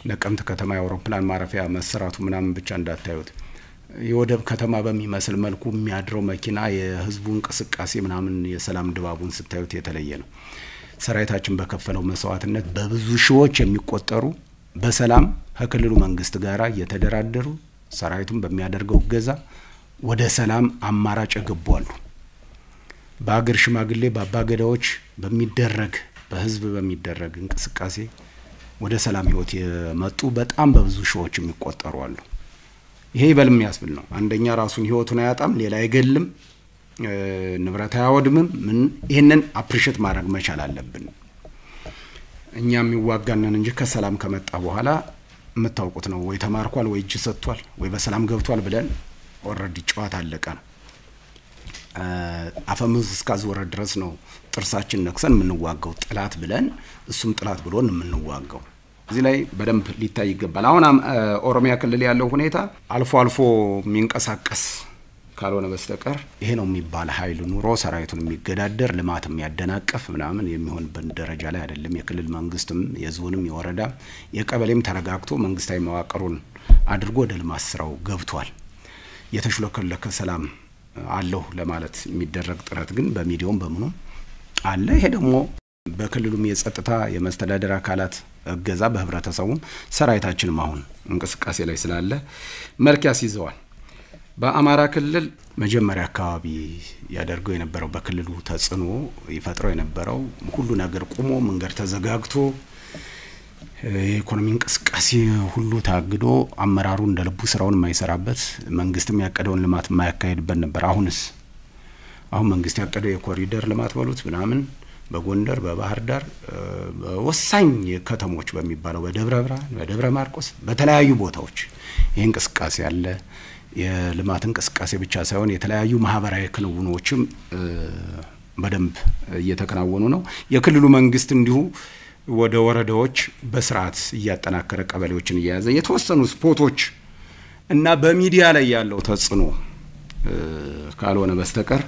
ነቀምት ከተማ የአውሮፕላን ማረፊያ መሰራቱ ምናምን ብቻ እንዳታዩት የወደብ ከተማ በሚመስል መልኩ የሚያድረው መኪና የህዝቡ እንቅስቃሴ ምናምን የሰላም ድባቡን ስታዩት የተለየ ነው። ሰራዊታችን በከፈለው መስዋዕትነት በብዙ ሺዎች የሚቆጠሩ በሰላም ከክልሉ መንግስት ጋራ እየተደራደሩ ሰራዊቱን በሚያደርገው ገዛ ወደ ሰላም አማራጭ ገቧሉ። በአገር ሽማግሌ በአባገዳዎች በሚደረግ በህዝብ በሚደረግ እንቅስቃሴ ወደ ሰላም ህይወት የመጡ በጣም በብዙ ሺዎች የሚቆጠሩ አሉ። ይሄ ይበልም ያስብል ነው። አንደኛ ራሱን ህይወቱን አያጣም፣ ሌላ አይገልም፣ ንብረት አያወድምም። ምን ይሄንን አፕሪሺየት ማድረግ መቻል አለብን። እኛም ይዋጋናን እንጂ ከሰላም ከመጣ በኋላ መታወቁት ነው ወይ ተማርኳል ወይ እጅ ሰጥቷል ወይ በሰላም ገብቷል ብለን ኦሬዲ ጨዋታ አለቀ ነው። አፈሙዝ እስካዞረ ድረስ ነው ጥርሳችን ነክሰን የምንዋጋው ጥላት ብለን እሱም ጥላት ብሎን የምንዋጋው። እዚህ ላይ በደንብ ሊታይ ይገባል። አሁን ኦሮሚያ ክልል ያለው ሁኔታ አልፎ አልፎ የሚንቀሳቀስ ካልሆነ በስተቀር ይሄ ነው የሚባል ኃይል ኑሮ ሰራዊቱን የሚገዳደር ልማት የሚያደናቀፍ ምናምን የሚሆንበት ደረጃ ላይ አይደለም። የክልል መንግስትም የዞንም የወረዳ የቀበሌም ተረጋግቶ መንግስታዊ መዋቅሩን አድርጎ ወደ ልማት ስራው ገብቷል። የተሽሎከለከ ሰላም አለው ለማለት የሚደረግ ጥረት ግን በሚዲያውም በመኖም አለ። ይሄ ደግሞ በክልሉም የጸጥታ የመስተዳደር አካላት እገዛ በህብረተሰቡም ሰራዊታችን ማሁን እንቅስቃሴ ላይ ስላለ መልክ ያስይዘዋል። በአማራ ክልል መጀመሪያ አካባቢ ያደርገው የነበረው በክልሉ ተጽኖ ይፈጥረው የነበረው ሁሉ ነገር ቆሞ መንገድ ተዘጋግቶ የኢኮኖሚ እንቅስቃሴ ሁሉ ታግዶ አመራሩ እንደልቡ ስራውን የማይሰራበት መንግስትም ያቀደውን ልማት የማያካሂድበት ነበር። አሁን መንግስት ያቀደው የኮሪደር ልማት በሉት ምናምን በጎንደር በባህር ዳር ወሳኝ ከተሞች በሚባለው በደብረ ብርሃን በደብረ ማርቆስ በተለያዩ ቦታዎች ይሄ እንቅስቃሴ አለ። የልማት እንቅስቃሴ ብቻ ሳይሆን የተለያዩ ማህበራዊ ክንውኖችም በደንብ እየተከናወኑ ነው። የክልሉ መንግስት እንዲሁ ወደ ወረዳዎች በስርዓት እያጠናከረ ቀበሌዎችን እያያዘ የተወሰኑ ስፖቶች እና በሚዲያ ላይ ያለው ተጽኖ ካልሆነ በስተቀር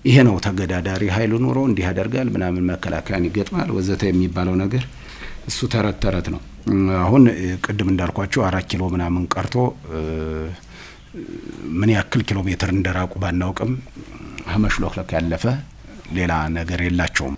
ይሄ ነው ተገዳዳሪ ኃይሉ ኑሮ እንዲህ ያደርጋል ምናምን መከላከያን ይገጥማል ወዘተ የሚባለው ነገር እሱ ተረት ነው። አሁን ቅድም እንዳልኳችሁ 4 ኪሎ ምናምን ቀርቶ ምን ያክል ኪሎ ሜትር እንደራቁ ባናውቅም አመሽሎክለክ ያለፈ ሌላ ነገር የላቸውም።